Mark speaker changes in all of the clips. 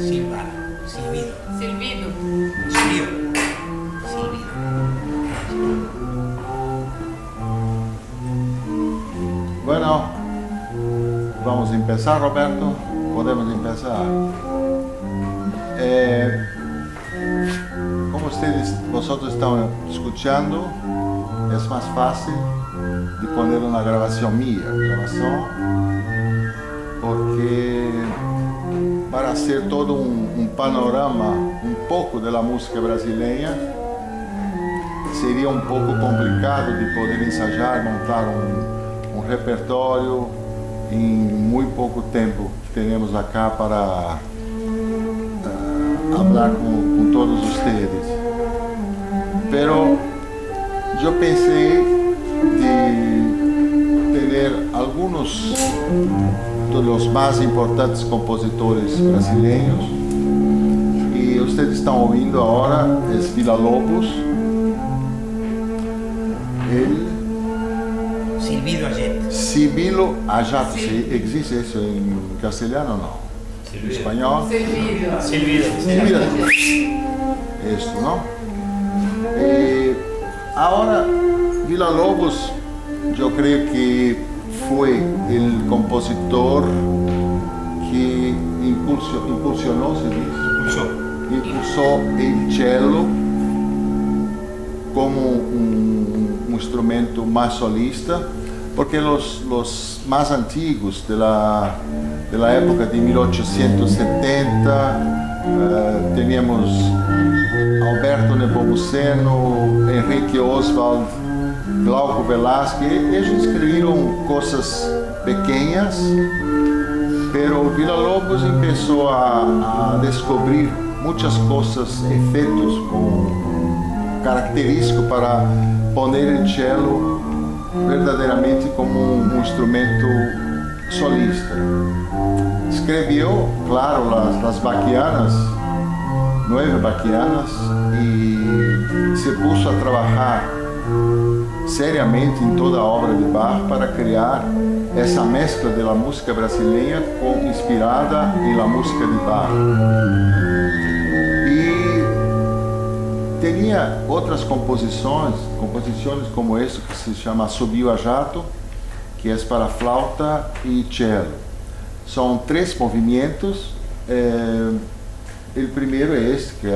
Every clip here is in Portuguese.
Speaker 1: Silbar, silbido.
Speaker 2: Silbido.
Speaker 1: Silbido. Silbido.
Speaker 3: Bueno, vamos a empezar, Roberto. Podemos empezar. Como vosotros están escuchando, es más fácil de poner una grabación mía, porque para hacer todo un panorama un poco de la música brasileña sería un poco complicado de poder ensayar, montar un repertório em muito pouco tempo que temos acá para falar com todos vocês. Pero eu pensei de ter alguns dos mais importantes compositores brasileiros e vocês estão ouvindo agora é Villa-Lobos.
Speaker 1: Silbido Ayet.
Speaker 3: Silbido Ayat, existe isso em castelhano ou não? Em espanhol?
Speaker 2: Silbido.
Speaker 1: Silbido.
Speaker 3: Isso, não? E agora, Villa-Lobos, eu creio que foi o compositor que impulsionou, se diz? Impulsou o cello como um instrumento mais solista, porque os mais antigos da época de 1870, teníamos Alberto Nepomuceno, Henrique Oswald, Glauco Velasquez. Eles escreveram coisas pequenas, pero Villa-Lobos começou a descobrir muitas coisas, efeitos característicos para poner o cello verdadeiramente como um instrumento solista. Escreveu, claro, as baquianas, 9 baquianas, e se pôs a trabalhar seriamente em toda a obra de Bach para criar essa mescla da música brasileira inspirada na música de Bach. Tinha outras composições como essa que se chama Assobio a Jato, que é para flauta e cello. São 3 movimentos. O primeiro é este que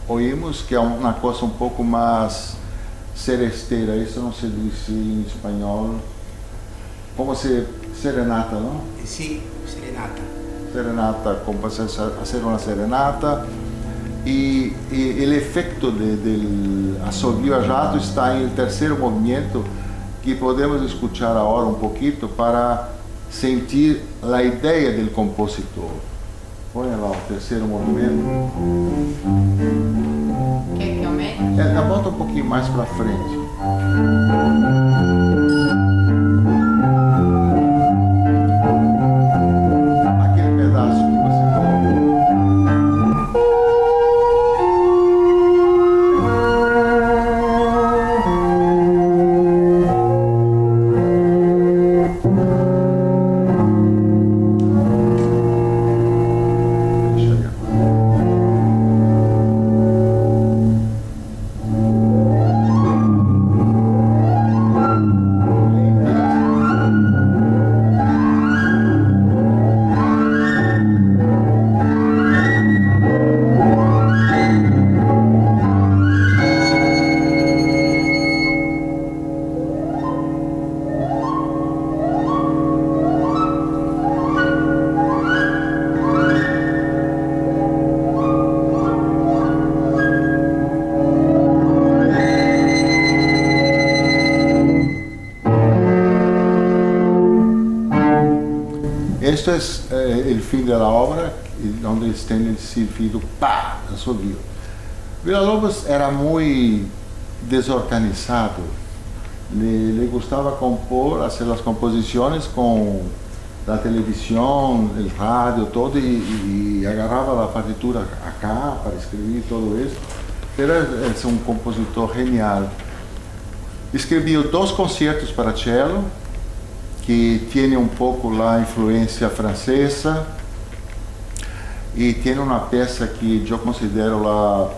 Speaker 3: ouvimos, que é uma coisa um pouco mais seresteira. Isso não se diz em espanhol. Como se serenata, não?
Speaker 1: Sim, serenata.
Speaker 3: Serenata, como fazer uma serenata. E o efeito do assobio a jato está no terceiro movimento, que podemos escutar agora um pouquinho para sentir a ideia do compositor. Põe lá o terceiro movimento.
Speaker 2: Quer que aumente?
Speaker 3: Bota um pouquinho mais para frente. Este é o fim da obra, onde eles têm silbido pá, assobio. Villa-Lobos era muito desorganizado. Le gostava compor, fazer as composições com a televisão, o rádio, todo, e agarrava a partitura acá para escrever tudo isso. É um compositor genial. Escreveu 2 concertos para cello, que tem um pouco a influência francesa, y tiene una pieza que yo considero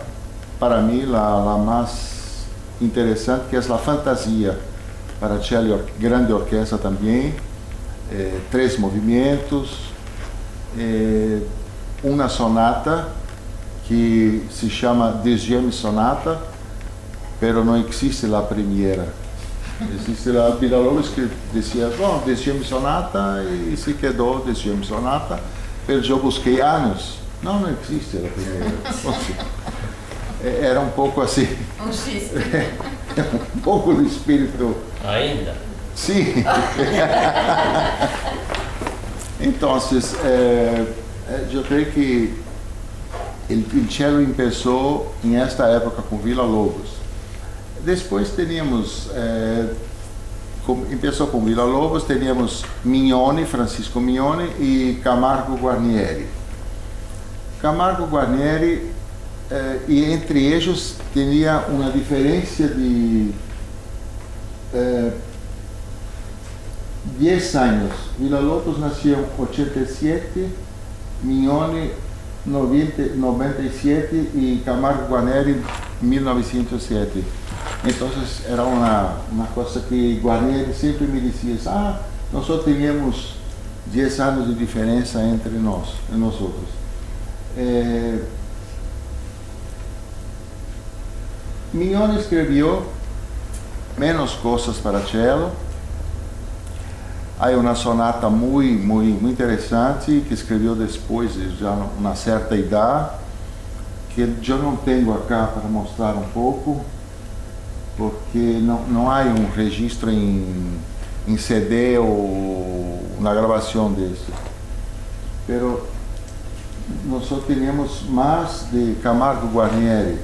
Speaker 3: para mí la más interesante, que es la Fantasia para cello, grande orquesta también, 3 movimientos, una sonata que se llama Deuxième Sonata, pero no existe la primera. Existe la Villa-Lobos que decía, bom, Deuxième Sonata, y se quedó Deuxième Sonata, pero yo busqué años. No existe la primera. Era um pouco assim.
Speaker 2: Um xiste.
Speaker 3: Um pouco do espírito.
Speaker 4: Ainda?
Speaker 3: Sim. Então, eu creio que o cello começou nesta época com Villa-Lobos. Depois teníamos, começou com Villa-Lobos, teníamos Mignone, Francisco Mignone e Camargo Guarnieri. Camargo Guarnieri, e entre eles tinha uma diferença de 10 anos. Villa-Lobos nasceu em 87, Mignone 97 e Camargo Guarnieri 1907. Então era uma coisa que Guarnieri sempre me dizia, nós só tínhamos 10 anos de diferença entre nós outros. Mignone escreveu menos coisas para cello. Há uma sonata muito interessante que escreveu depois, já uma certa idade, que eu não tenho acá para mostrar um pouco, porque não há um registro em CD ou na gravação desse. Pero nós só tínhamos mais de Camargo Guarnieri,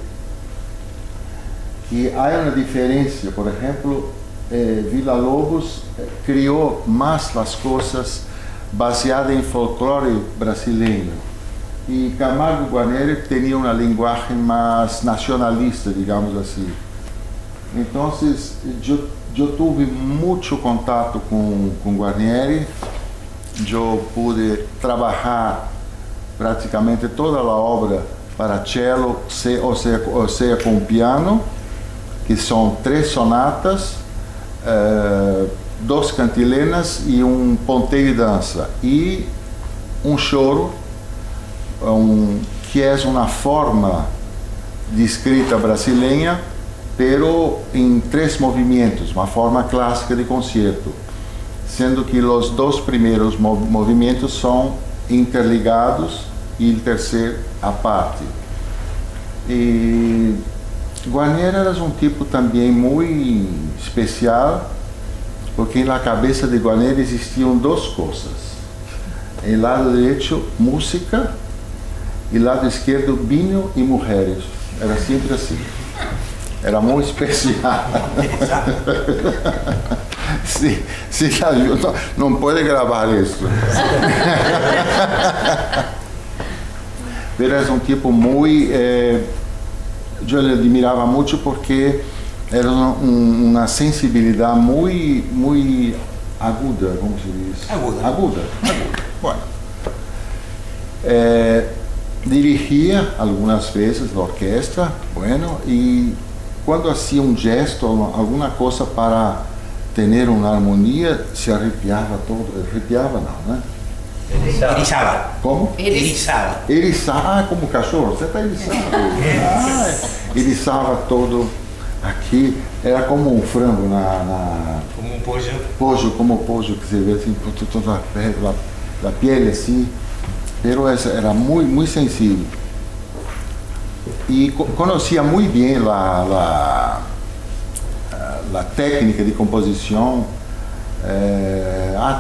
Speaker 3: que há uma diferença. Por exemplo, Villa-Lobos criou mais as coisas baseadas em folclore brasileiro, e Camargo Guarnieri tinha uma linguagem mais nacionalista, digamos assim. Então, eu tive muito contato com Guarnieri. Eu pude trabalhar praticamente toda a obra para cello, ou seja, com piano, que são 3 sonatas, 2 cantilenas e um ponteio de dança, e um choro, que é uma forma de escrita brasileira, pero em 3 movimentos, uma forma clássica de concerto, sendo que os 2 primeiros movimentos são interligados e o terceiro à parte. E Guarnieri era um tipo também muito especial, porque na cabeça de Guarnieri existiam 2 coisas. Em lado direito, música, e lado esquerdo, vinho e mulheres. Era sempre assim. Era muito especial. Se ajuda, não pode gravar isso. Pero é um tipo muito... eu lhe admirava muito porque era uma sensibilidade muito aguda, como se diz? Aguda. Bueno. Dirigia algumas vezes a orquestra, bueno, e quando fazia um gesto, alguma coisa para ter uma harmonia, se arrepiava todo. Arrepiava não, né?
Speaker 1: Erizaba.
Speaker 3: Como?
Speaker 1: Erizaba.
Speaker 3: Eriçava, como cachorro, você está eriçado. Eriçava todo aqui, era como um frango
Speaker 1: Como um pollo.
Speaker 3: Pojo, como pojo, que você vê assim, toda a pele assim. Pero era muito sensível. E conhecia muito bem a técnica de composição.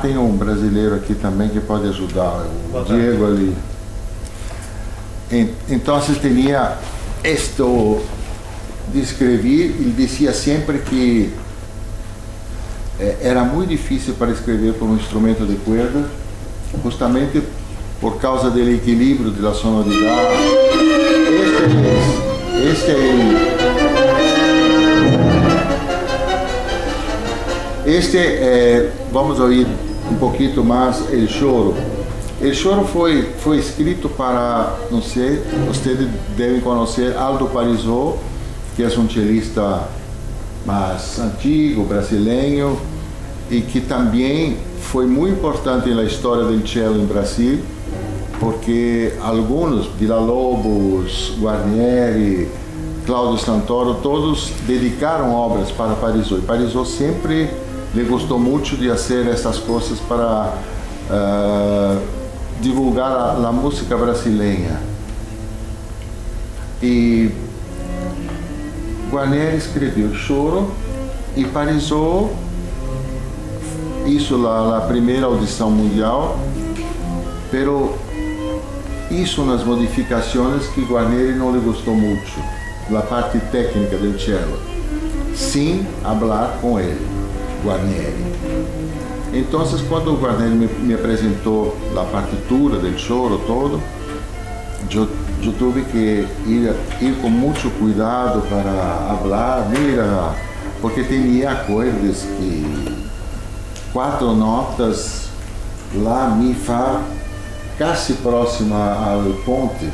Speaker 3: Tem um brasileiro aqui também que pode ajudar, o Diego ali. Então, tinha isto de escrever. Ele dizia sempre que era muito difícil para escrever por um instrumento de cuerda, justamente por causa do equilíbrio da sonoridade. Vamos ouvir um pouquinho mais o choro. O choro foi escrito para, não sei, vocês devem conhecer Aldo Parisot, que é um cellista mais antigo, brasileiro, e que também foi muito importante na história do cello em Brasil, porque alguns, Villa-Lobos, Guarnieri, Cláudio Santoro, todos dedicaram obras para Parisot. E Parisot sempre lhe gostou muito de fazer essas coisas para divulgar a música brasileira. E Guarnieri escreveu Choro e Parisot hizo a primeira audição mundial, pero hizo umas modificações que Guarnieri não lhe gostou muito, a parte técnica do cello, sem falar com ele, Guarnieri. Então, quando o Guarnieri me apresentou a partitura do choro todo, eu tive que ir com muito cuidado para falar, mira, porque tinha acordes que 4 notas, lá, mi, fá, quase próxima ao ponte.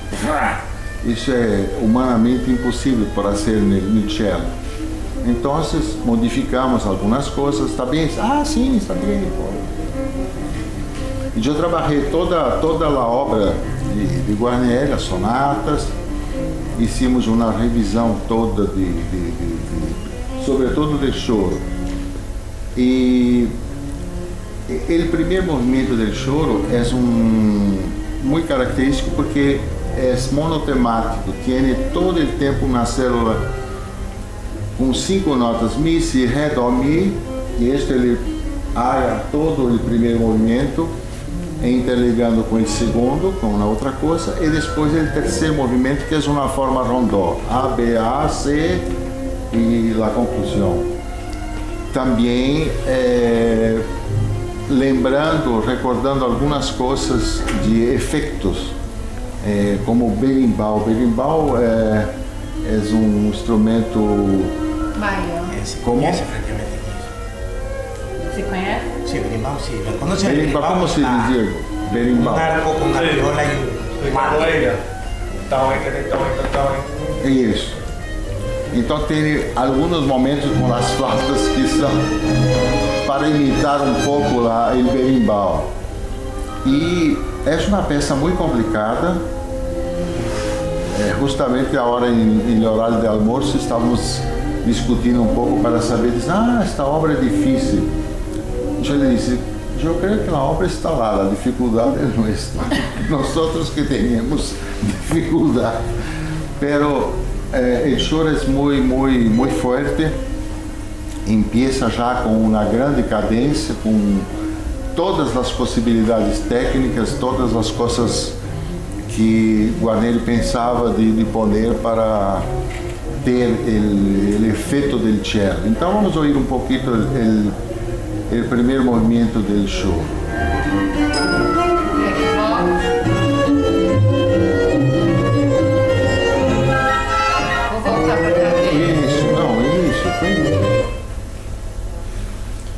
Speaker 3: Isso é humanamente impossível para ser no cello. Então, modificamos algumas coisas, está bem? Ah, sim, está bem. E eu trabalhei toda a obra de Guarnieri, as sonatas, hicimos uma revisão toda, sobretudo de choro. E o primeiro movimento do choro é muito característico porque é monotemático, tem todo o tempo uma célula com 5 notas, mi, si, ré, dó, mi, e ele haga todo o primeiro movimento, interligando com o segundo, com uma outra coisa, e depois o terceiro movimento, que é uma forma rondó, A, B, A, C, e a conclusão. Também lembrando, recordando algumas coisas de efeitos, como o berimbau. O berimbau é um instrumento...
Speaker 2: Bahia.
Speaker 3: Como?
Speaker 1: Conhece francamente isso?
Speaker 2: Você conhece?
Speaker 1: Sí, berimbau, sí. ¿Lo conoce?
Speaker 3: Berimbau, como se diz? Berimbau.
Speaker 1: Un arco con una viola y un mate.
Speaker 3: É isso. Então tem alguns momentos com as flautas que são para imitar um pouco lá o berimbau. E é uma peça muito complicada. Justamente a hora em horário de almoço estávamos discutindo um pouco para saber, esta obra é difícil. Eu lhe disse, eu creio que a obra está lá, a dificuldade é nossa. Nós outros que temos dificuldade. Pero o choro é muito forte, empieza já com uma grande cadência, com todas as possibilidades técnicas, todas as coisas que Guarnieri pensava de poner para ter o efeito do cello. Então vamos ouvir um pouquinho o primeiro movimento do choro.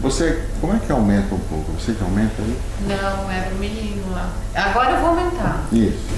Speaker 3: Você, como é que aumenta um pouco? Você que aumenta aí?
Speaker 2: Não, era o menino lá. Agora eu vou aumentar.
Speaker 3: Isso.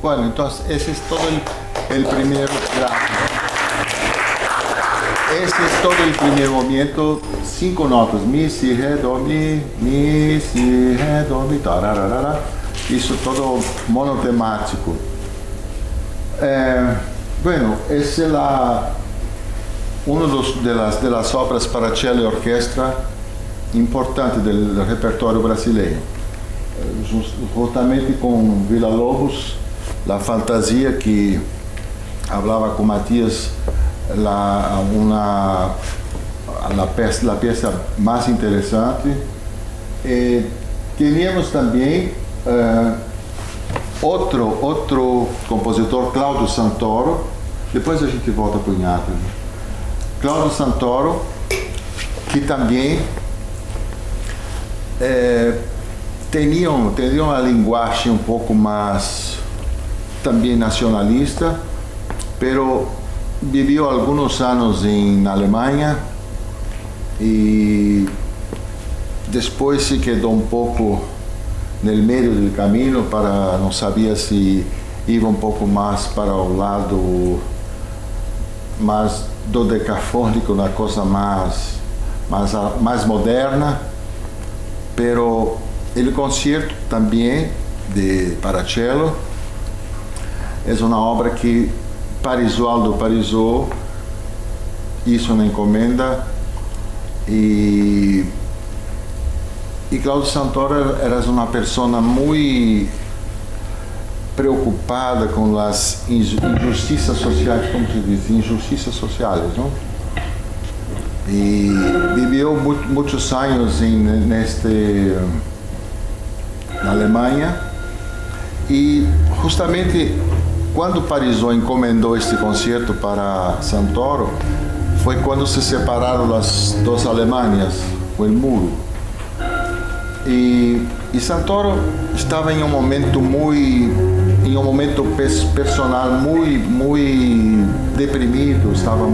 Speaker 3: Bueno, entonces ese es todo el primer gráfico. Ese es todo el primer movimiento, 5 notas, mi, si, re, do, mi, si, re, do, mi, tararara. Isso todo monotemático. Bueno, essa é uma das obras para cello e orquestra importante do repertório brasileiro. Justamente com Villa-Lobos, a fantasia que falava com Matias, a peça mais interessante. Tínhamos também outro compositor, Cláudio Santoro. Depois a gente volta para o Iñárritu. Cláudio Santoro, que também tinha uma linguagem um pouco mais também nacionalista, pero viveu alguns anos na Alemanha e depois se quedou um pouco no meio do caminho, para não sabia se ia um pouco mais para o lado mais dodecafônico, uma coisa mais moderna, pero o concerto também para cello é uma obra que Aldo Parisot hizo uma encomenda e Cláudio Santoro era uma pessoa muito preocupada com as injustiças sociais, como se diz, injustiças sociais, não? E viveu muitos anos na Alemanha e justamente quando Parisot encomendou este concerto para Santoro foi quando se separaram as duas Alemanhas, com o muro. E Santoro estava em um momento personal muito deprimido, estava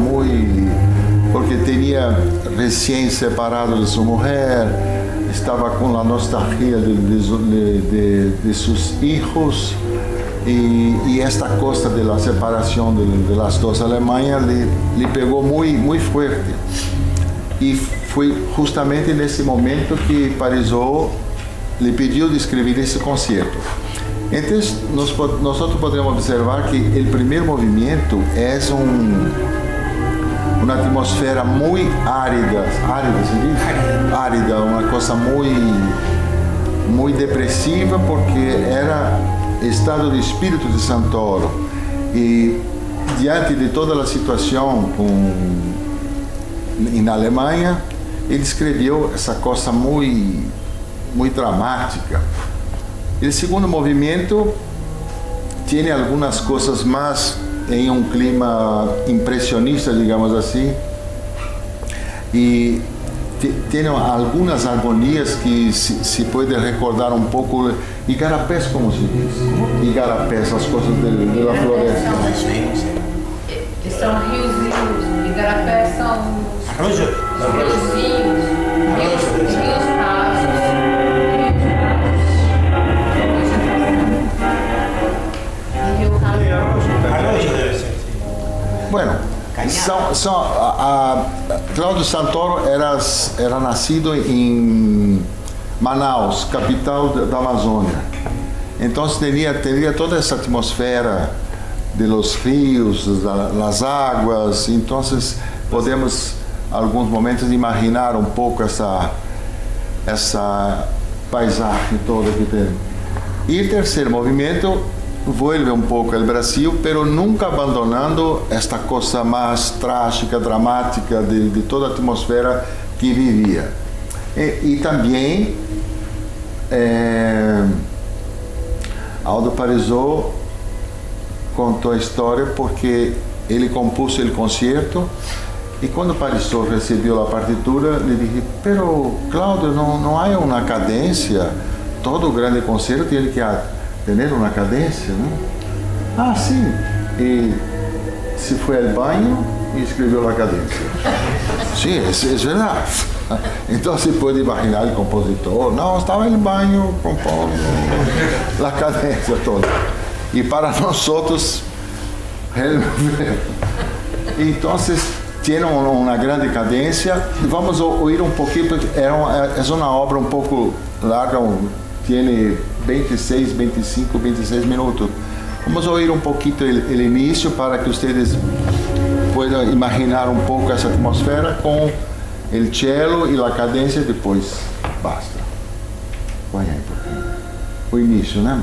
Speaker 3: porque tinha recém separado de sua mulher, estava com a nostalgia de seus filhos e esta coisa da separação das duas Alemanhas lhe pegou muito forte. E foi justamente nesse momento que Parisot lhe pediu de escrever esse concerto. Então, nós podemos observar que o primeiro movimento é uma atmosfera muito árida, uma coisa muito depressiva, porque era estado de espírito de Santoro. E diante de toda a situação na Alemanha, ele escreveu essa coisa muito dramática. O segundo movimento tem algumas coisas mais em um clima impressionista, digamos assim, e tem algumas harmonias que se pode recordar um pouco igarapés, como se diz, igarapés, as coisas da floresta.
Speaker 2: São riozinhos, igarapés são
Speaker 1: Arrojo?
Speaker 2: riozinhos, rios rasos.
Speaker 1: Arrojo deve ser.
Speaker 3: Bueno, Cláudio Santoro era nascido em Manaus, capital da Amazônia. Então teria toda essa atmosfera de los rios, das águas. Então podemos, alguns momentos, imaginar um pouco essa paisagem toda que tem. E o terceiro movimento vuelve um pouco ao Brasil, pero nunca abandonando esta coisa mais trágica, dramática de toda a atmosfera que vivia. E também Aldo Parisot contou a história porque ele compôs o concerto e quando Parisot recebeu a partitura, lhe disse: "Pero Cláudio, não há uma cadência? Todo grande concerto tem que ter uma cadência, não?" "Ah, sim." E se foi ao banho e escreveu a cadência. Sim, é verdade. Então se pode imaginar o compositor, não, estava no banho compondo a cadência toda. y para nosotros, entonces tiene una gran decadencia. Vamos a oír un poquito, es una obra un poco larga, tiene 26, 25, 26 minutos. Vamos a oír un poquito el inicio para que ustedes puedan imaginar un poco esa atmósfera con el cello y la cadencia, después basta. Põe aí, o início, né?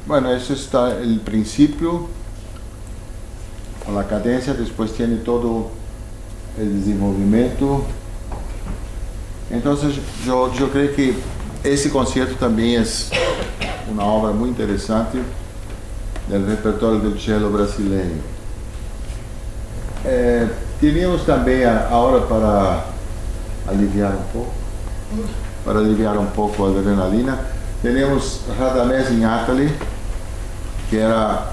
Speaker 3: Bueno, eso está el principio, la cadencia, después tiene todo el desenvolvimiento. Entonces yo creo que ese concierto también es una obra muy interesante del repertorio del cello brasileño. Teníamos también ahora para aliviar un poco la adrenalina, tenemos Radamés Inátali, que era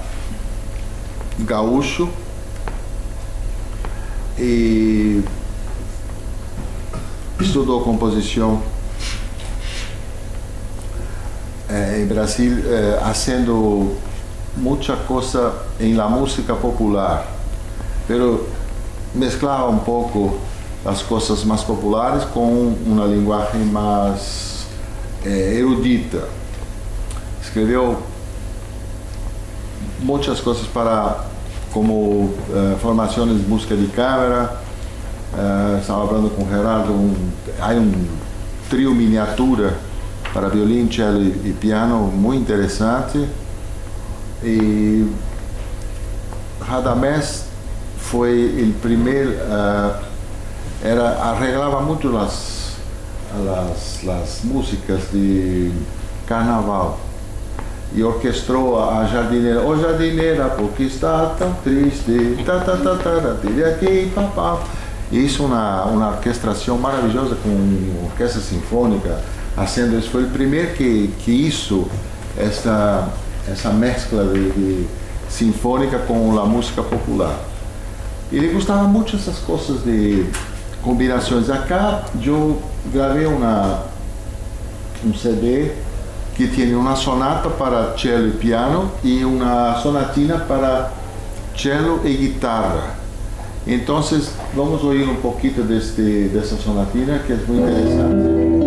Speaker 3: gaúcho e estudou composição em Brasil, fazendo muita coisa em la música popular, pero mesclava um pouco as coisas mais populares com uma linguagem mais erudita. Escreveu muchas cosas como formaciones de música de cámara. Estaba hablando con Gerardo, hay un trío miniatura para violín, cello y piano muy interesante. Y Radamés fue el primer, arreglaba mucho las músicas de carnaval. E orquestrou a jardineira. Ô jardineira, porque está tão triste, aqui, papá. Isso é uma orquestração maravilhosa com orquestra sinfônica. Fazendo isso, foi o primeiro que hizo essa mescla de sinfônica com a música popular. Ele gostava muito dessas coisas de combinações. Acá eu gravei um CD que tiene una sonata para cello y piano y una sonatina para cello y guitarra. Entonces vamos a oír un poquito de esa sonatina, que es muy interesante.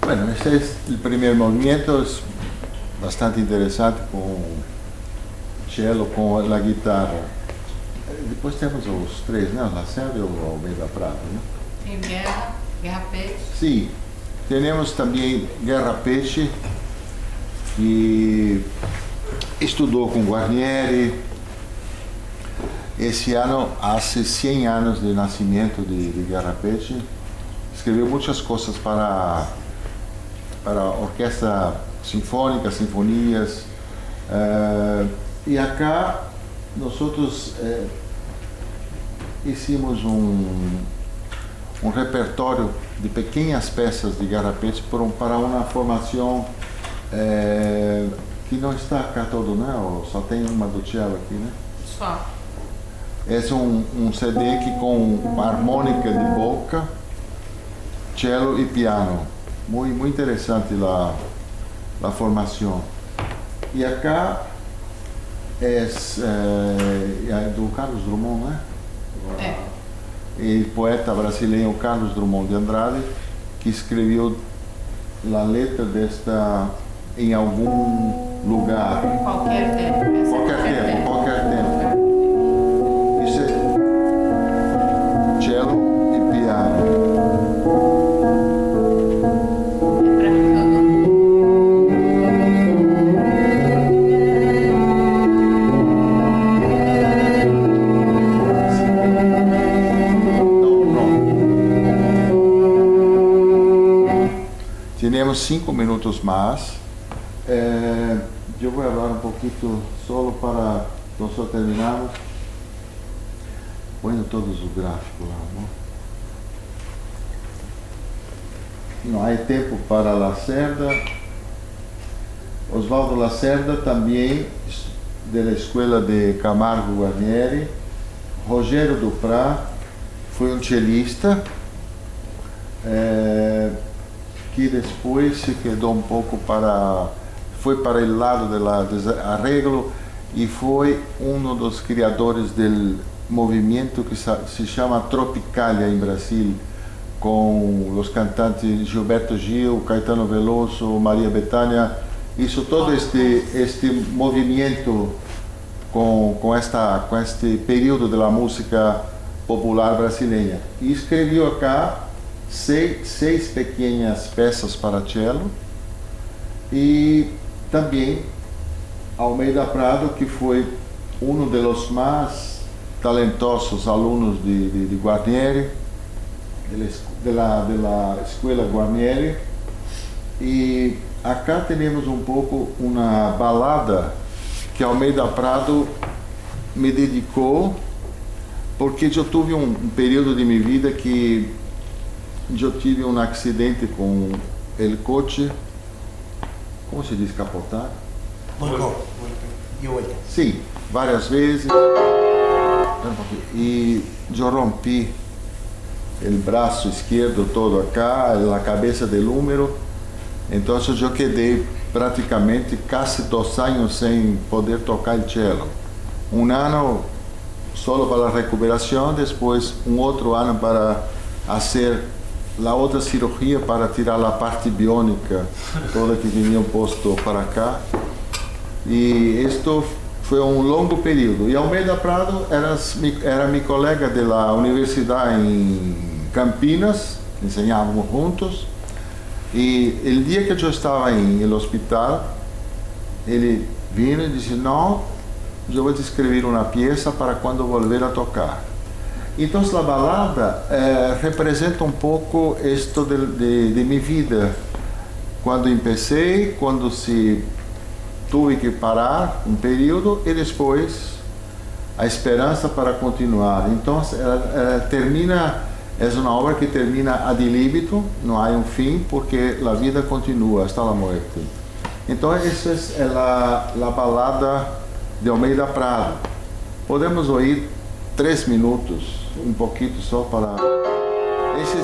Speaker 3: Bueno, ese es el primer movimiento, es bastante interesante con cello, con la guitarra. Depois temos os três, né? Lacerda e o Almeida Prado, né?
Speaker 2: Tem Guerra, Guerra Peixe.
Speaker 3: Sim, temos também Guerra Peixe, que estudou com Guarnieri. Esse ano, há 100 anos de nascimento de Guerra Peixe. Escreveu muitas coisas para a orquestra sinfônica, sinfonias. E acá, nós hicimos um repertório de pequenas peças de Guerra Peixe para uma formação que não está cá todo, né? Só tem uma do cello aqui, né?
Speaker 2: Só.
Speaker 3: É um CD que com harmônica de boca, cello e piano. Muito interessante a formação. E acá é do Carlos Drummond, né?
Speaker 2: É.
Speaker 3: E poeta brasileiro Carlos Drummond de Andrade, que escreveu a letra desta em algum lugar.
Speaker 2: Qualquer tempo.
Speaker 3: Qualquer tempo. Isso é cello e piano. Temos 5 minutos mais. Eu vou falar um pouquinho solo para nós terminarmos. Põe todos os gráficos lá, não há tempo para Lacerda. Osvaldo Lacerda também da escola de Camargo Guarnieri. Rogério Duprat foi cellista que depois se quedou pouco foi para o lado do arreglo e foi um dos criadores do movimento que se chama Tropicalia em Brasil, com os cantantes Gilberto Gil, Caetano Veloso, Maria Bethânia. Isso todo este movimento com este período da música popular brasileira. E escreveu acá seis pequenas peças para cello e também Almeida Prado, que foi um dos mais talentosos alunos de Guarnieri, da escola Guarnieri. E acá temos um pouco uma balada que Almeida Prado me dedicou, porque eu tive um período de minha vida que eu tive um acidente com o coche. Como se diz capotar?
Speaker 1: Volcou. E olha.
Speaker 3: Sim, várias vezes. E eu rompi o braço esquerdo todo acá, a cabeça do húmero. Então eu quedei praticamente quase 2 anos sem poder tocar o cello. Um ano só para a recuperação, depois um outro ano para fazer a outra cirurgia para tirar a parte biônica toda que tinham posto para cá. E isto foi um longo período. E Almeida Prado era minha colega da universidade em Campinas, ensinávamos juntos. E o dia que eu estava no hospital, ele veio e disse: não, eu vou te escrever uma peça para quando volver a tocar. Então a balada representa um pouco isto de minha vida, quando comecei, quando tive que parar um período e depois a esperança para continuar. Então ela termina, é uma obra que termina ad libitum, não há um fim, porque a vida continua hasta a morte. Então essa é a balada de Almeida Prado. Podemos ouvir 3 minutos, um pouquinho só para esses.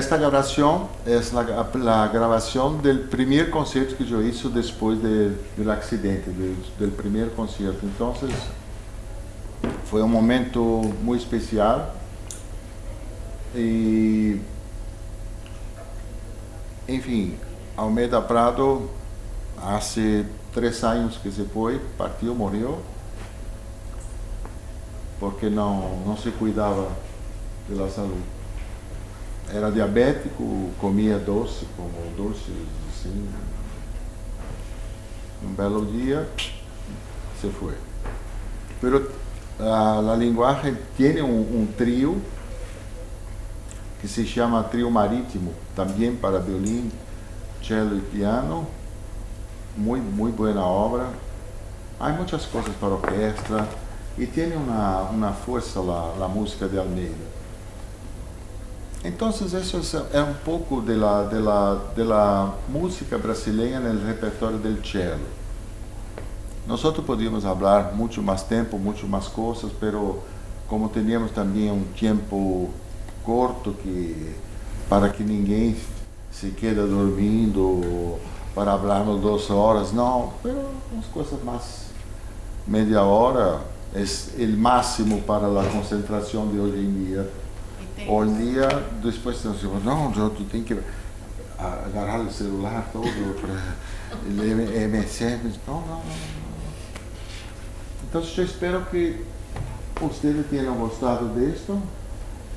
Speaker 3: esta grabación es la grabación del primer concierto que yo hice después del accidente, del primer concierto. Entonces, fue un momento muy especial. Y, en fin, Almeida Prado, hace 3 años que se fue, partió, murió, porque no se cuidaba de la salud. Era diabético, comía doce, como dulces, assim. Un belo día se fue. Pero la lenguaje tiene un trío que se llama Trío Marítimo, también para violín, cello y piano. Muy buena obra. Hay muchas cosas para orquesta y tiene una fuerza la música de Almeida. Entonces eso es un poco de la música brasileña en el repertorio del cello. Nosotros podíamos hablar mucho más tiempo, mucho más cosas, pero como teníamos también un tiempo corto para que ninguém se quede dormindo para hablarnos 2 horas, no, pero unas cosas más, media hora es el máximo para la concentración de hoy en día. Hoy en día, después nos decimos, no, tú tienes que agarrar el celular todo, el MSN, no. Entonces yo espero que ustedes tengan gustado de esto.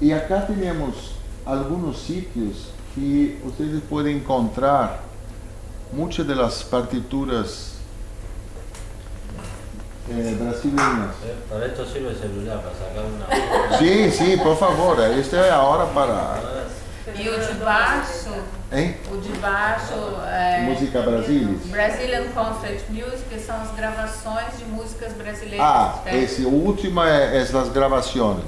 Speaker 3: Y acá tenemos algunos sitios que ustedes pueden encontrar muchas de las partituras brasileñas.
Speaker 4: Para esto sirve el celular, para sacar una foto.
Speaker 3: Sí, por favor, esta es ahora para...
Speaker 2: E o de baixo,
Speaker 3: Hein?
Speaker 2: o de baixo
Speaker 3: Música Brasilis.
Speaker 2: Brazilian Concert Music, são as gravações de músicas brasileiras.
Speaker 3: Esse último é as gravações.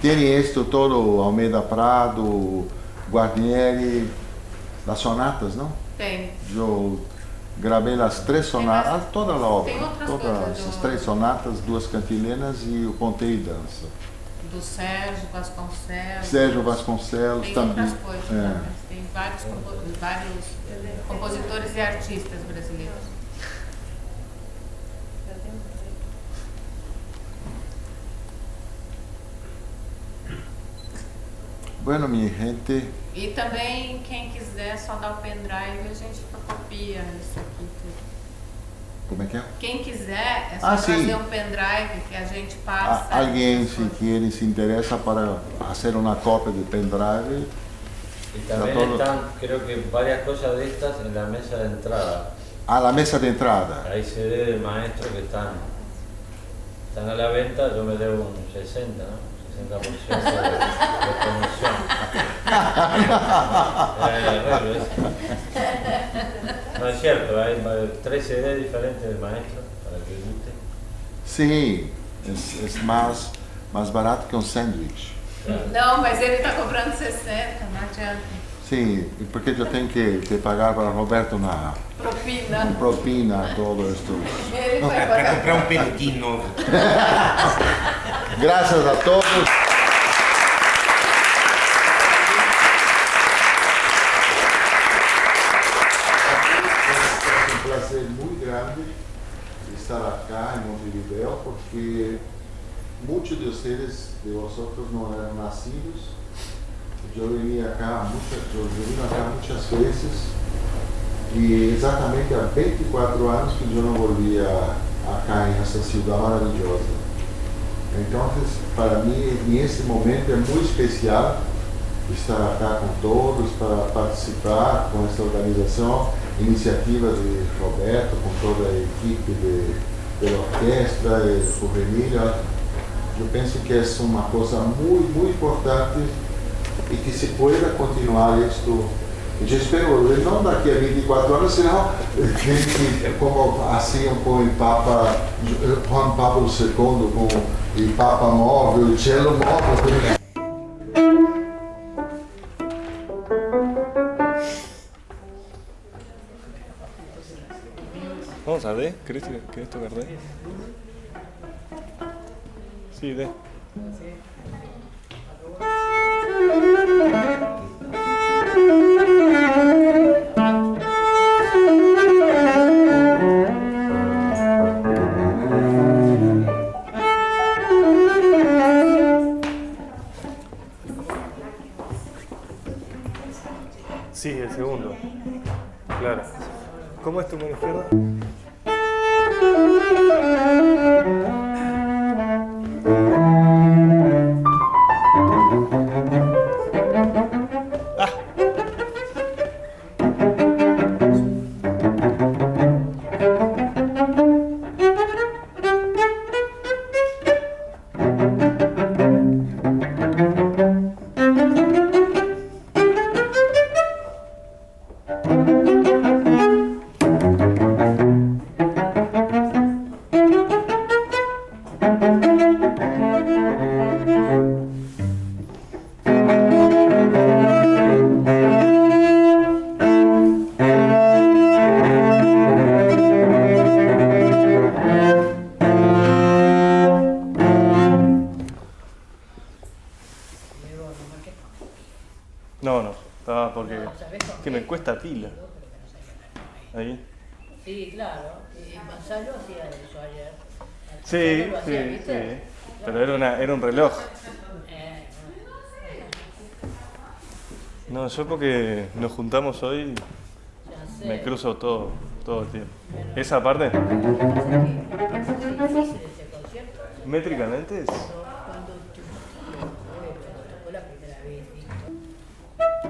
Speaker 3: Tem esto todo, Almeida Prado, Guarnieri, las sonatas, não?
Speaker 2: Tem.
Speaker 3: Eu gravei as 3 sonatas, toda a obra,
Speaker 2: tem outras
Speaker 3: todas
Speaker 2: coisas
Speaker 3: as 3 sonatas, 2 cantilenas e o ponteio e dança.
Speaker 2: Do Sérgio Vasconcelos.
Speaker 3: Sérgio Vasconcelos
Speaker 2: tem
Speaker 3: também.
Speaker 2: Outras coisas, também. Tem vários compositores e artistas brasileiros.
Speaker 3: Bueno, minha gente.
Speaker 2: E também, quem quiser, só dá o pendrive e a gente copia isso aqui tudo.
Speaker 3: Como é que é?
Speaker 2: Quem quiser, é só trazer um pendrive que a gente passa.
Speaker 3: Alguém que se interessa para fazer uma cópia de pendrive.
Speaker 4: Y también están, creo que varias cosas de estas en la mesa de entrada.
Speaker 3: La mesa de entrada.
Speaker 4: Hay CD de maestro que están a la venta, yo me debo un 60, ¿no? 60% de promoción. No es cierto, hay 3 CD diferentes del maestro para que guste.
Speaker 3: Sí, es más barato que un sándwich.
Speaker 2: Não, mas ele está cobrando 60, não adianta.
Speaker 3: Sim, porque eu tenho que pagar para Roberto na propina todo esto.
Speaker 2: Ele vai
Speaker 1: Para
Speaker 2: pagar.
Speaker 1: comprar um peluquinho novo.
Speaker 3: Gracias a todos. Es un placer muy grande estar acá en Montevideo porque muchos de ustedes, de vosotros, no eran nacidos. Yo venía acá muchas veces y exactamente a 24 años que yo no volvía acá en esta ciudad maravillosa. Entonces, para mí, en este momento es muy especial estar acá con todos para participar con esta organización, iniciativa de Roberto, con toda la equipe de la orquesta, de juvenil. Yo pienso que es una cosa muy importante y que se pueda continuar esto. Yo espero volver, no de aquí a 24 años, sino como hacía con el Papa Juan Pablo II, con el Papa móvil, el cello móvil.
Speaker 5: Vamos a ver, ¿querés tocar de? Sí, de. ¿Cómo es tu mano izquierda? No, no, estaba porque que me cuesta pila. Ahí.
Speaker 6: Sí, claro. Y Gonzalo hacía eso ayer.
Speaker 5: Sí,
Speaker 6: Lo hacía,
Speaker 5: sí,
Speaker 6: ¿viste?
Speaker 5: sí. Pero era un reloj. No, yo porque nos juntamos hoy
Speaker 6: Ya sé.
Speaker 5: me cruzo todo el tiempo. Esa parte,
Speaker 6: Es difícil ese concierto.
Speaker 5: métricamente es.
Speaker 6: Cuando tocó la primera vez, ¿viste?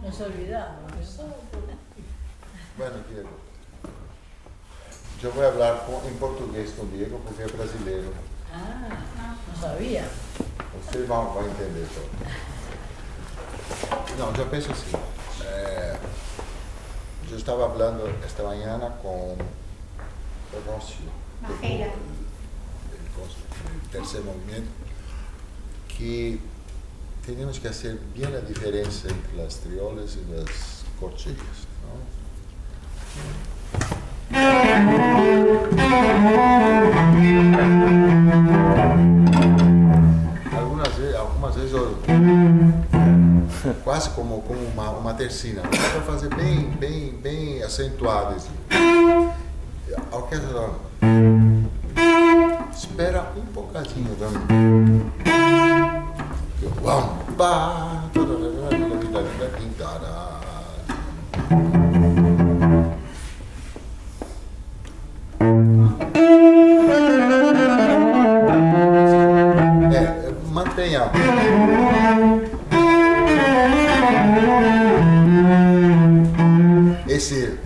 Speaker 6: Nos olvidamos.
Speaker 3: Bueno, Diego, yo voy a hablar en portugués con Diego porque es brasileño.
Speaker 6: Ah, no sabía.
Speaker 3: Ustedes van a entender todo. No, yo pienso así. Yo estaba hablando esta mañana con Rocio,
Speaker 2: Barreira.
Speaker 3: el tercer movimiento, que tenemos que hacer bien la diferencia entre las triolas y las corcheas, ¿no? Algumas vezes eu quase como uma tercina, para fazer bem acentuado assim. A orquestra espera um bocadinho também. Mantenha. Esse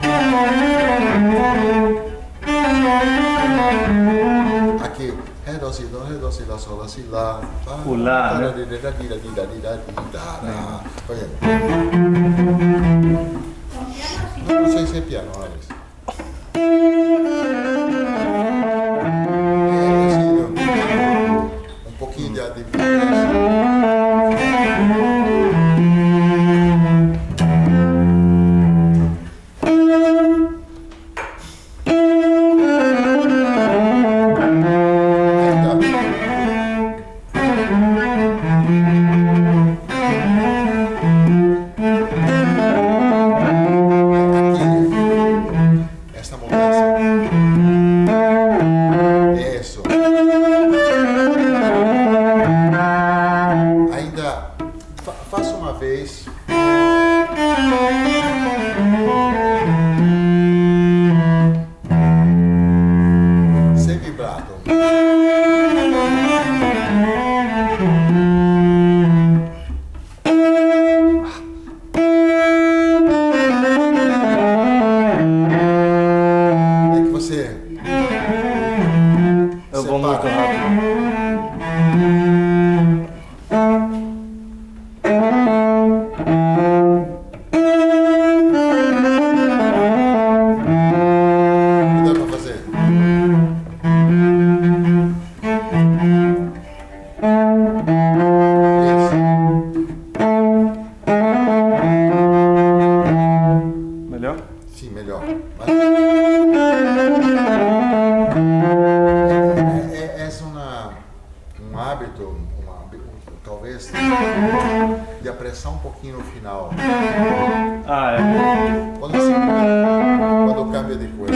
Speaker 3: aqui, ré, dó, si, lá, sol, lá, si, lá.
Speaker 5: O lá, né?
Speaker 3: Não sei se é piano, olha isso. Um pouquinho de faça uma vez. Sem vibrato. É que você.
Speaker 5: Eu vou muito rápido. Melhor. É um hábito, talvez, de apressar um pouquinho no final. Ah, é.
Speaker 3: Quando cambia de coisa.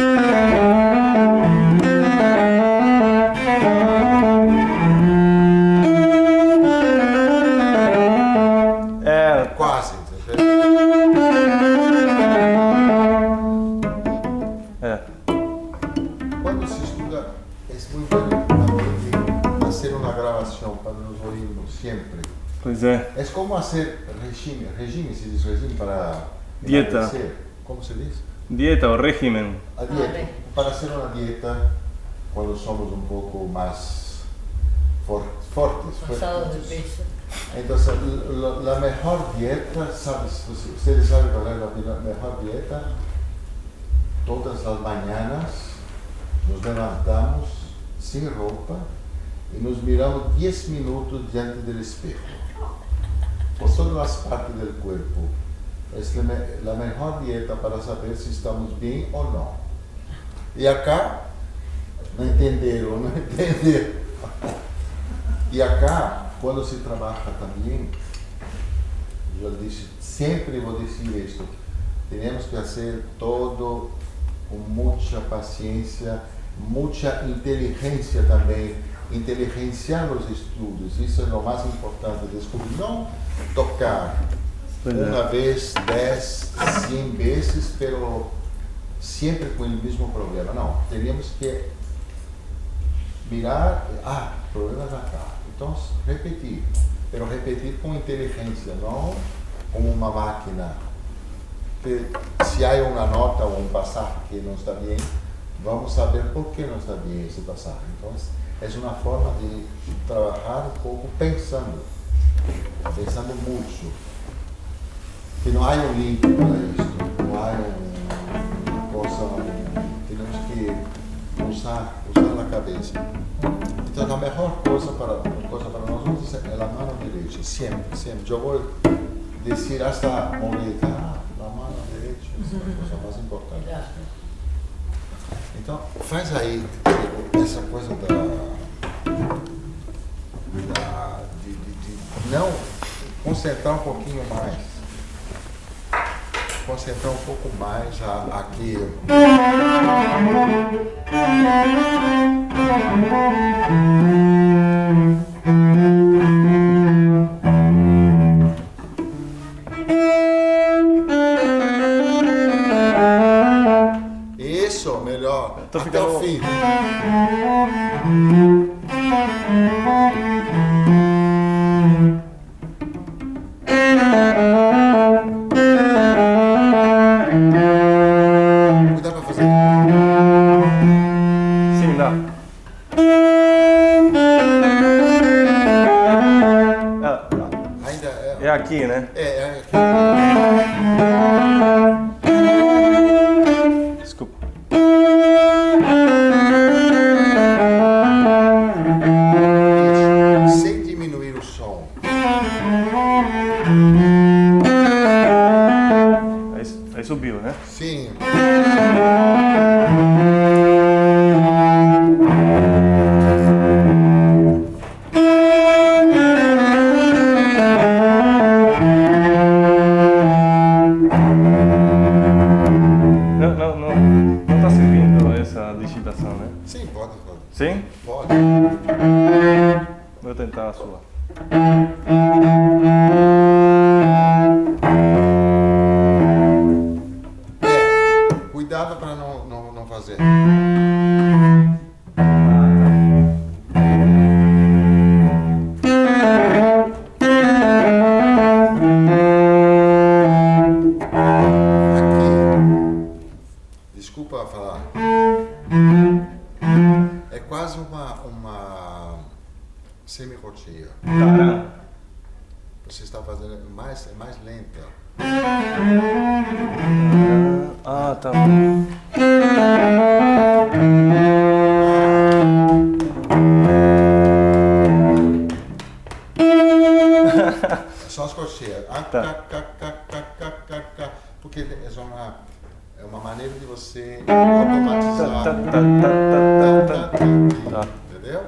Speaker 5: É.
Speaker 3: Quase. Quando se estuda, é muito importante fazer uma gravação para nos ouvirmos sempre.
Speaker 5: Pois é.
Speaker 3: É como fazer regime se diz regime para
Speaker 5: dieta.
Speaker 3: emagrecer. Como se diz?
Speaker 5: Dieta o régimen.
Speaker 3: A dieta. Para hacer una dieta, cuando somos un poco más fortes.
Speaker 6: Pasados de peso.
Speaker 3: Entonces, la mejor dieta, ustedes saben cuál es la mejor dieta. Todas las mañanas nos levantamos sin ropa e nos miramos 10 minutos diante do espejo, por todas as partes do corpo. Esta é a melhor dieta para saber se estamos bem ou não. E acá, não entenderam. E acá, quando se trabalha também, eu disse, sempre vou dizer isto, temos que fazer todo com muita paciência, muita inteligência também, inteligenciar os estudos, isso é o mais importante, descobrir, não tocar uma vez, 10, 100 vezes, pero sempre com o mesmo problema, não, teríamos que mirar, problema já cá, então repetir, pero repetir com inteligência, não como uma máquina. Se há uma nota ou passagem que não está bem, vamos saber por que não está bem esse passagem. Então, é uma forma de trabalhar um pouco pensando muito. Que não há link para isso, não há uma coisa, temos que usar a cabeça. Então, a melhor coisa para nós é a mão direita, sempre. Eu vou dizer hasta morir, a mão direita é a coisa mais importante. Então, faz aí essa coisa de não concentrar um pouquinho mais. Concentrar um pouco mais aqui. Isso, melhor. Até o fim. Dá pra fazer?
Speaker 7: Sim, dá.
Speaker 3: Ainda
Speaker 7: É aqui, né?
Speaker 3: é aqui.
Speaker 7: Desculpa.
Speaker 3: Sem diminuir o som.
Speaker 7: Aí subiu, né?
Speaker 3: Sim.
Speaker 7: Não tá servindo essa digitação, né?
Speaker 3: Sim, pode.
Speaker 7: Sim?
Speaker 3: Pode.
Speaker 7: Vou tentar a sua.
Speaker 3: Cuidado para não fazer. Desculpa falar. É quase uma semi-roteia.
Speaker 7: Tá.
Speaker 3: Você está fazendo mais lenta.
Speaker 7: Ah, tá.
Speaker 3: Só as cocheiras. Porque é uma maneira de você automatizar. Entendeu?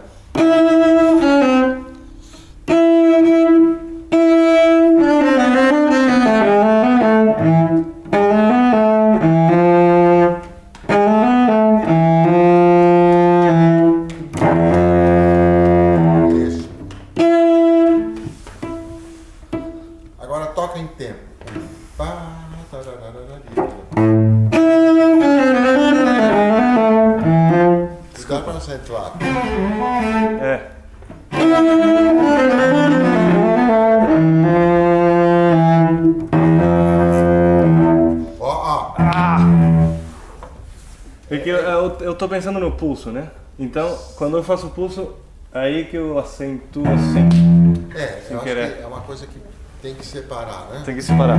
Speaker 3: Isso. Agora toca em tempo. Cuidado para não ser entoado.
Speaker 7: É. Porque eu tô pensando no pulso, né? Então, quando eu faço o pulso, aí que eu acentuo assim.
Speaker 3: Eu acho
Speaker 7: querer.
Speaker 3: que é uma coisa que tem que separar, né?
Speaker 7: Tem que separar.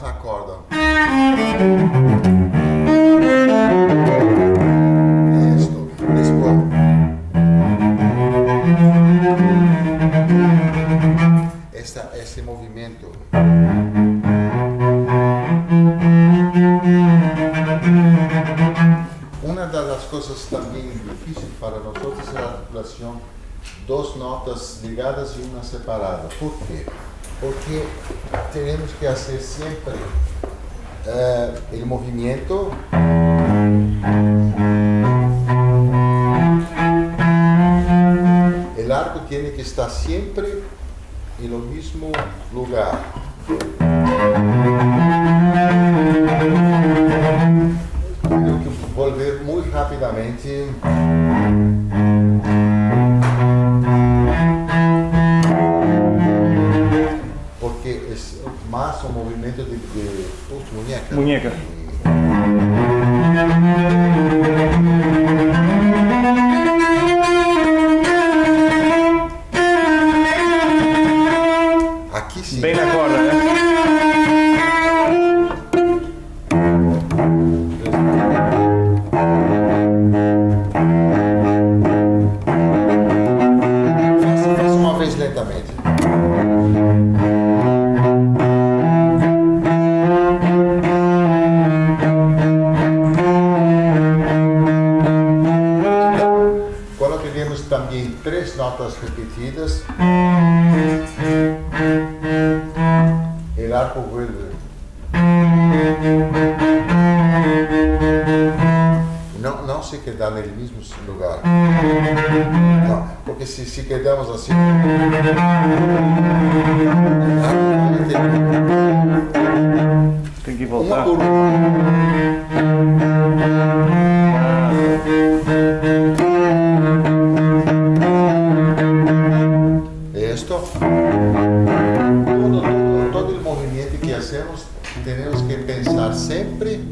Speaker 5: mais a corda. Esto, después. Esse movimento. Uma das coisas também difíceis para nós é a articulação, duas notas ligadas e uma separada. Por quê? Porque temos que fazer sempre o movimento o arco tem que estar sempre no mesmo lugar. Tenho que volver muito rapidamente. Porque é mais um movimento de muñeca.
Speaker 7: Muñeca.
Speaker 5: Aqui sim.
Speaker 7: Bem na corda, né?
Speaker 5: Faça uma vez lentamente. Quando teremos também 3 notas repetidas, o arco vuelve. Não se quedar no mesmo lugar. Não, porque se quedamos assim,
Speaker 7: Tem que
Speaker 5: uma
Speaker 7: voltar.
Speaker 5: por uma. Esto, todo o movimento que hacemos, temos que pensar sempre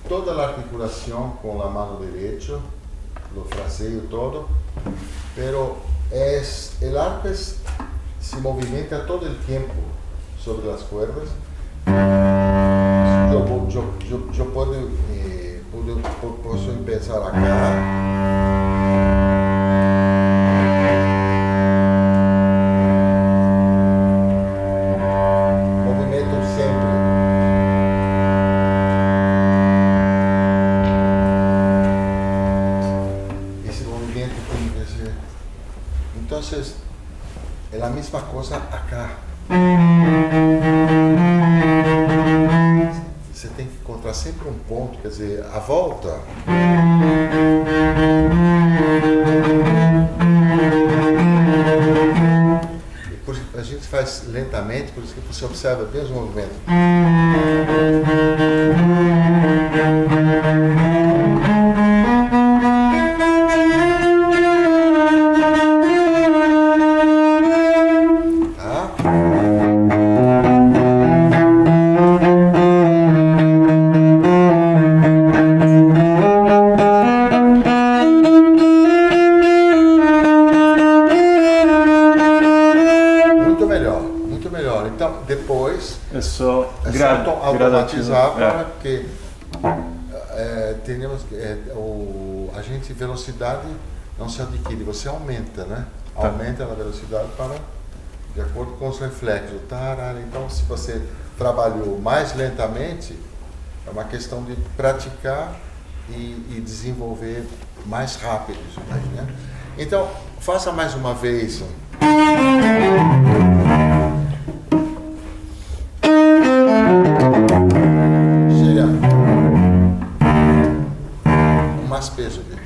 Speaker 5: toda a articulação com a mão direita, o fraseio todo, pero o arco se movimenta todo o tempo sobre as cuerdas. Eu posso pensar acá. Entonces, es la misma cosa acá. Você tem que encontrar sempre um ponto, quer dizer, a volta. E a gente faz lentamente, por isso que você observa bem os movimentos. Muito melhor. Então, depois
Speaker 7: É só
Speaker 5: automatizar para
Speaker 7: É.
Speaker 5: que tenhamos a gente velocidade não se adquire, você aumenta, né?
Speaker 7: Tá.
Speaker 5: Aumenta a velocidade para de acordo com os reflexos. Então, se você trabalhou mais lentamente, é uma questão de praticar e desenvolver mais rápido isso daí, né? Então, faça mais uma vez. Chega. Mais peso dele.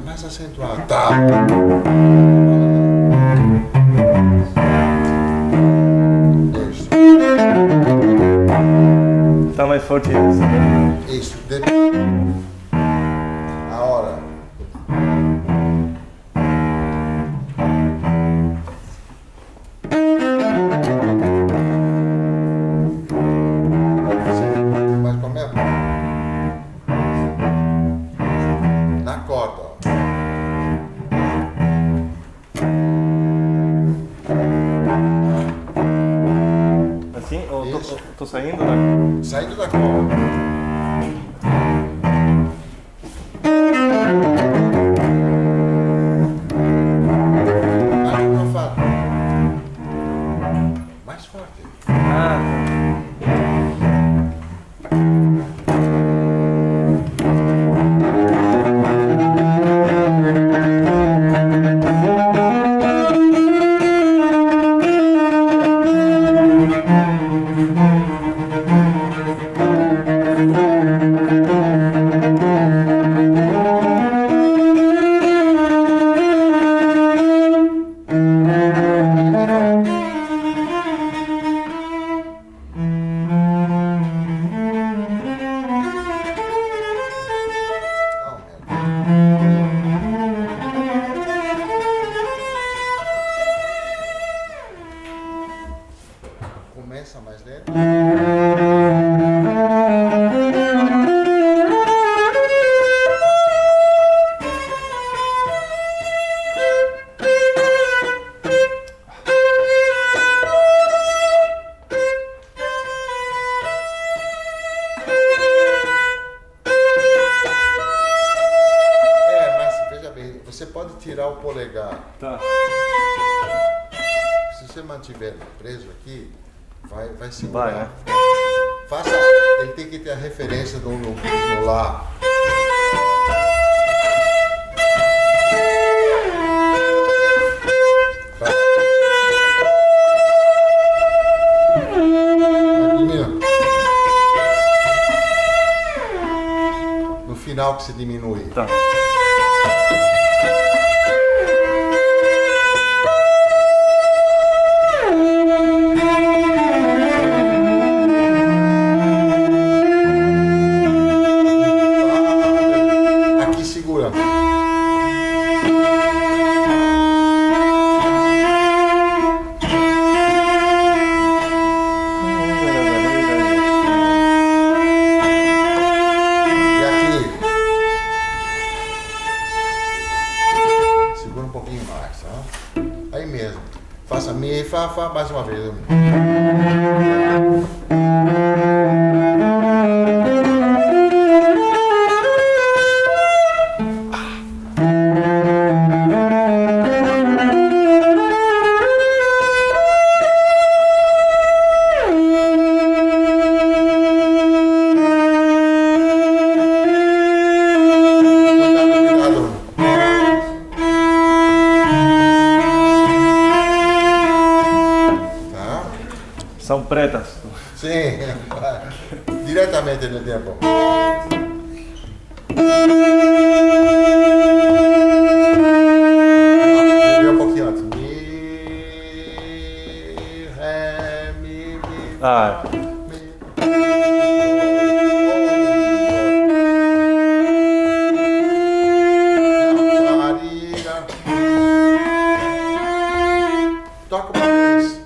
Speaker 5: Mais acentuado. Tá. Isso.
Speaker 7: Tá mais forte isso.
Speaker 5: Isso. A hora. Mas como é? ajuda como? Aí não fala. Mais forte. Começa mais lento. Mas veja bem, você pode tirar o polegar.
Speaker 7: Tá.
Speaker 5: Se você mantiver preso aqui, vai segurar.
Speaker 7: Vai, né?
Speaker 5: Faça, ele tem que ter a referência no Lá. Vai. Diminui. No final que se diminui.
Speaker 7: Tá.
Speaker 5: Aqui segura. E aqui. Segura um pouquinho mais, tá? Aí mesmo. Faça Mi, Fá, mais uma vez. Cuidado. Tá?
Speaker 7: São pretas.
Speaker 5: Sim, diretamente no tempo. Um pouquinho antes. Mi, Ré, Mi,
Speaker 7: Ah,
Speaker 5: toca uma vez.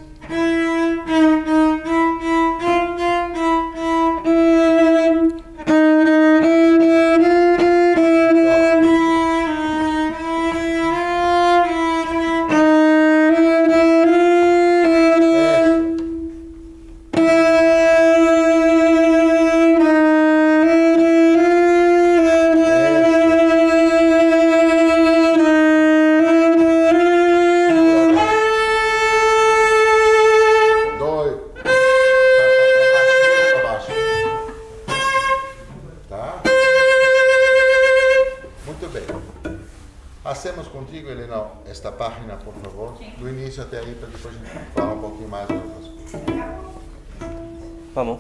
Speaker 5: Dois. Para baixo. Tá? Muito bem. Hacemos contigo, Helena, esta página, por favor. Do início até aí, para depois a gente falar um pouquinho mais das outras coisas.
Speaker 7: vamos.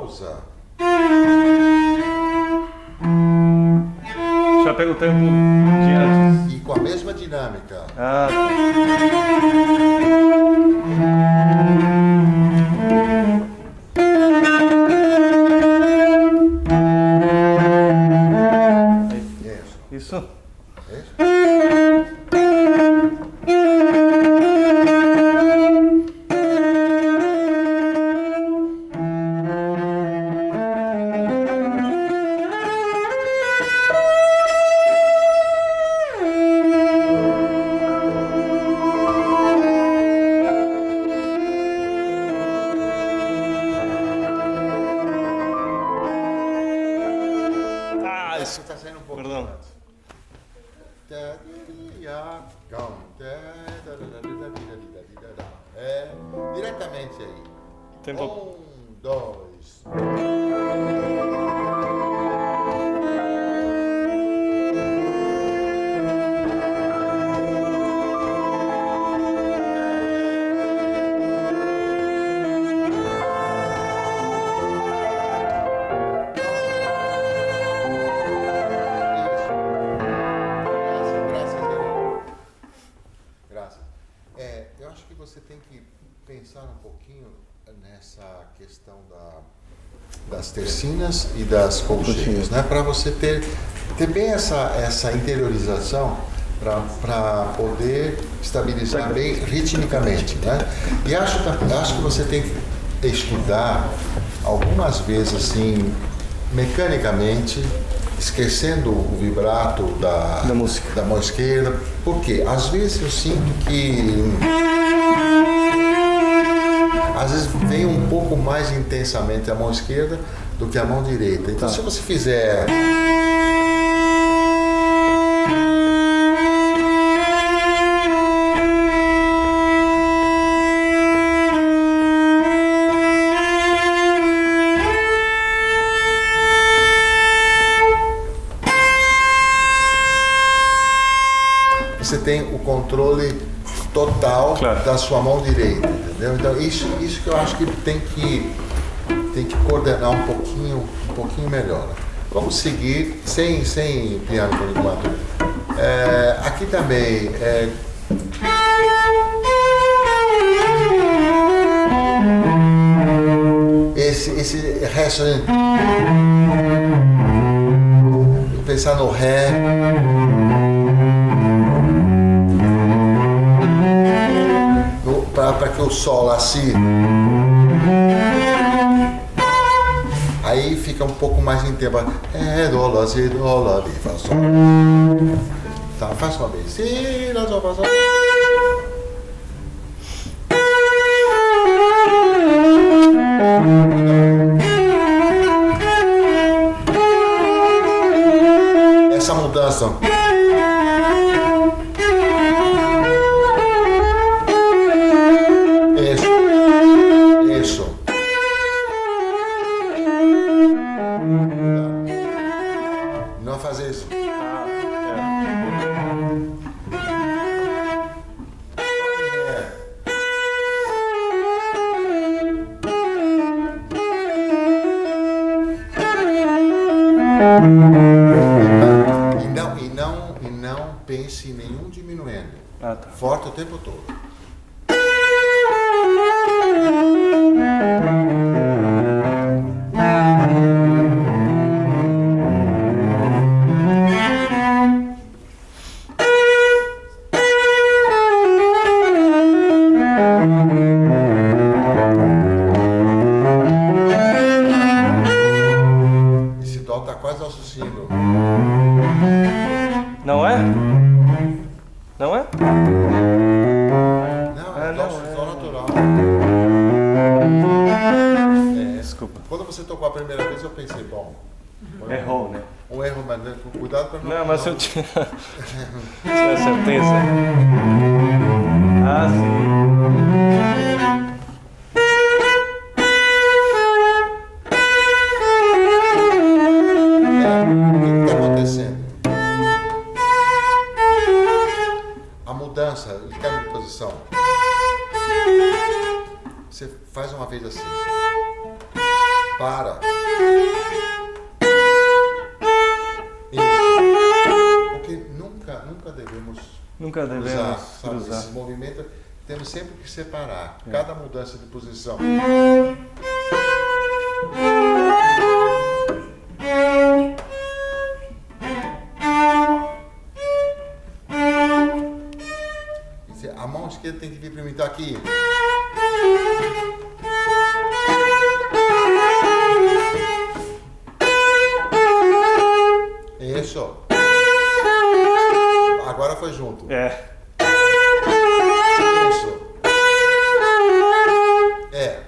Speaker 5: pausa.
Speaker 7: Já pega o tempo de antes.
Speaker 5: E com a mesma dinâmica.
Speaker 7: Ah,
Speaker 5: Isso.
Speaker 7: isso?
Speaker 5: Isso.
Speaker 7: Ah,
Speaker 5: Isso está saindo um pouco.
Speaker 7: Perdão.
Speaker 5: É, diretamente aí.
Speaker 7: Tempo.
Speaker 5: 1, 2. Graças. Eu acho que você tem que pensar um pouquinho nessa questão das tercinas e das colcheias, né? Para você ter bem essa interiorização para poder estabilizar bem ritmicamente, né? E acho que você tem que estudar algumas vezes assim, mecanicamente, esquecendo o vibrato da mão esquerda, porque às vezes eu sinto que às vezes vem um pouco mais intensamente a mão esquerda do que a mão direita. Então se você fizer você tem o controle total da sua mão direita, entendeu? Então isso que eu acho que tem que coordenar um pouquinho melhor. Vamos seguir sem piano por enquanto. Aqui também esse resto, pensar no ré. Para que o sol assim, aí fica um pouco mais em tempo. Dó, lá, si, dó, lá, mi, fá, sol. Tá, faz uma vez. Si, lá, sol, fá, sol. Essa mudança. Isso. Não fazer isso. E não pense em nenhum diminuendo. Forte o tempo todo. Esse dó tá quase ao sucílio.
Speaker 7: Não é? Não é?
Speaker 5: Não, é dó natural.
Speaker 7: Desculpa.
Speaker 5: Quando você tocou a primeira vez, eu pensei, bom.
Speaker 7: Errou, né?
Speaker 5: Um erro, mas cuidado para
Speaker 7: Não, mas eu tinha certeza. Ah, sim.
Speaker 5: O que está acontecendo? A mudança, ele cai de posição. Você faz uma vez assim. para. Isso. Porque nunca devemos cruzar, sabe?
Speaker 7: cruzar.
Speaker 5: Esse movimento temos sempre que separar. Cada mudança de posição. A mão esquerda tem que vir primeiro. Então aqui. Isso. Agora foi junto.
Speaker 7: É.
Speaker 5: Isso. É.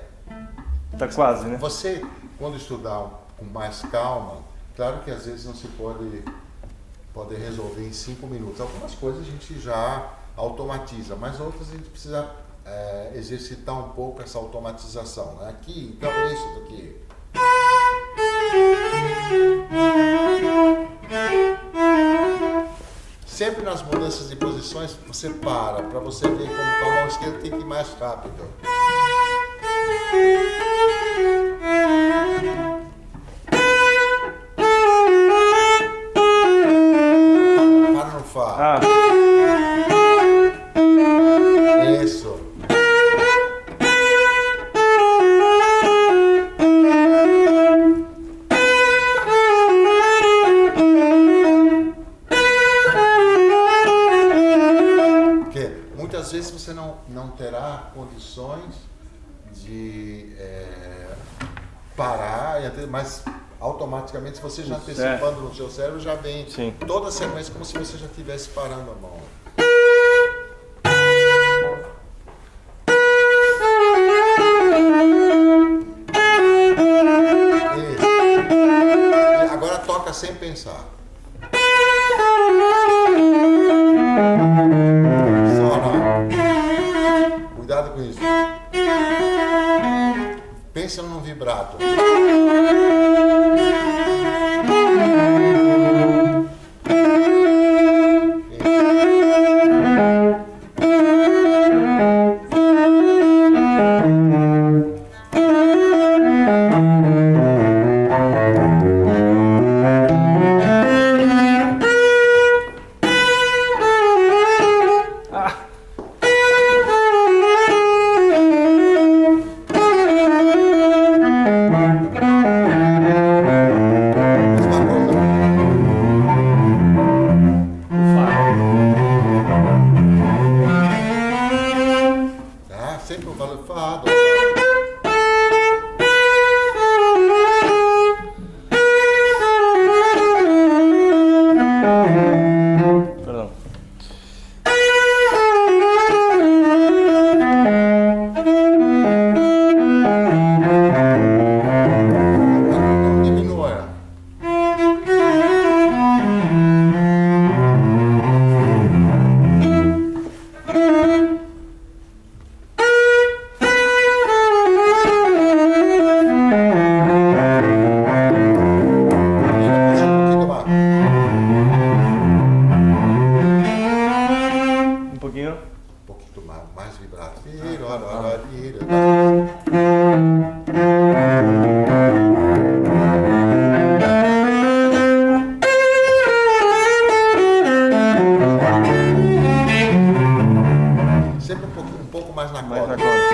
Speaker 7: Tá quase, né?
Speaker 5: Você, quando estudar com mais calma, claro que às vezes não se pode resolver em 5 minutos. Algumas coisas a gente já automatiza, mas outras a gente precisa exercitar um pouco essa automatização. Né? Aqui, então, isso daqui. Sempre nas mudanças de posições, você para você ver como com a mão esquerda tem que ir mais rápido. Para no Fá.
Speaker 7: Ah,
Speaker 5: Isso. Porque muitas vezes você não terá condições de parar, mas automaticamente, se você já antecipando no seu cérebro, já vem
Speaker 7: Sim.
Speaker 5: toda a sequência como se você já estivesse parando a mão. Isso. Agora toca sem pensar. Só não. Cuidado com isso. Pensa num vibrato. Sempre um valor fado.
Speaker 7: perdão.
Speaker 5: Não diminua.
Speaker 7: Um pouquinho.
Speaker 5: Um pouquinho mais vibrato. Sempre um pouco mais na
Speaker 7: Mais na
Speaker 5: corda.
Speaker 7: corda.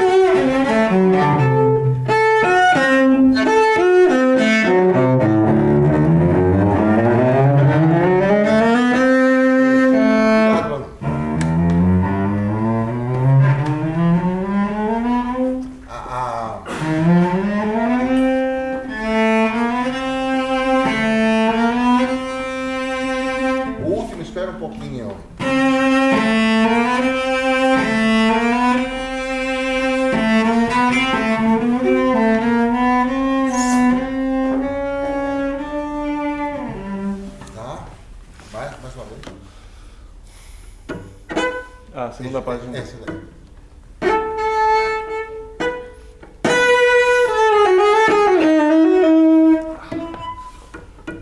Speaker 5: O último, espera um pouquinho. Tá? Mais uma vez.
Speaker 7: Ah, segunda página.
Speaker 5: Esse daí.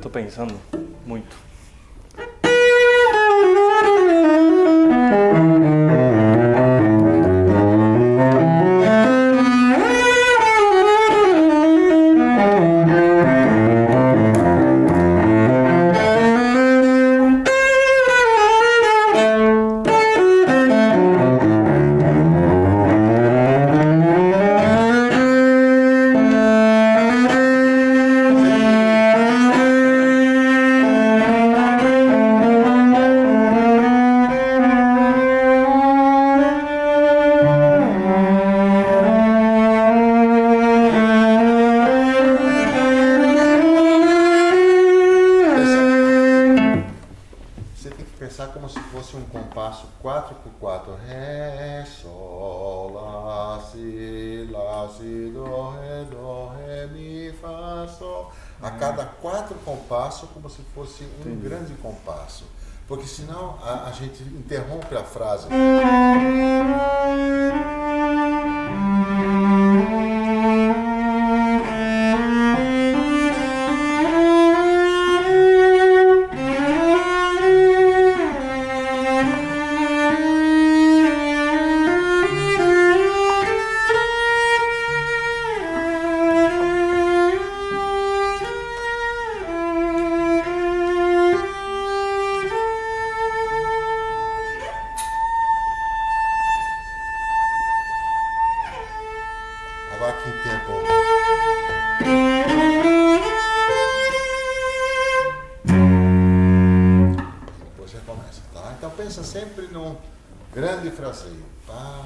Speaker 7: Tô pensando muito.
Speaker 5: compasso 4/4, Ré, Sol, Lá, Si, Do, Ré, Mi, Fá, Sol. A cada 4 compassos, como se fosse um grande compasso. Porque senão a gente interrompe a frase. Agora que tempo. Depois você começa, tá? Então pensa sempre num grande fraseio. Pá.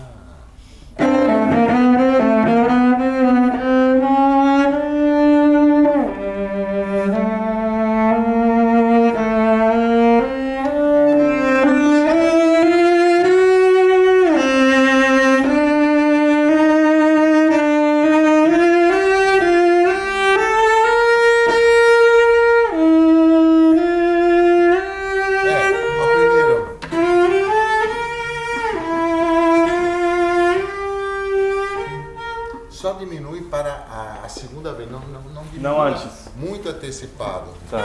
Speaker 5: Só diminui para a segunda vez, não diminui.
Speaker 7: Não antes.
Speaker 5: Muito antecipado.
Speaker 7: Tá.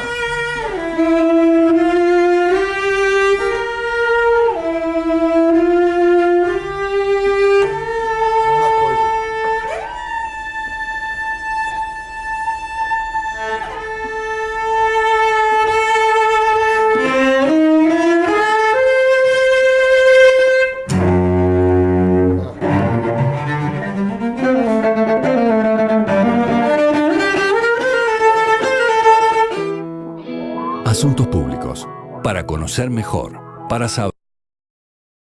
Speaker 5: Uma coisa.
Speaker 8: Asuntos públicos. Para conocer mejor. Para saber.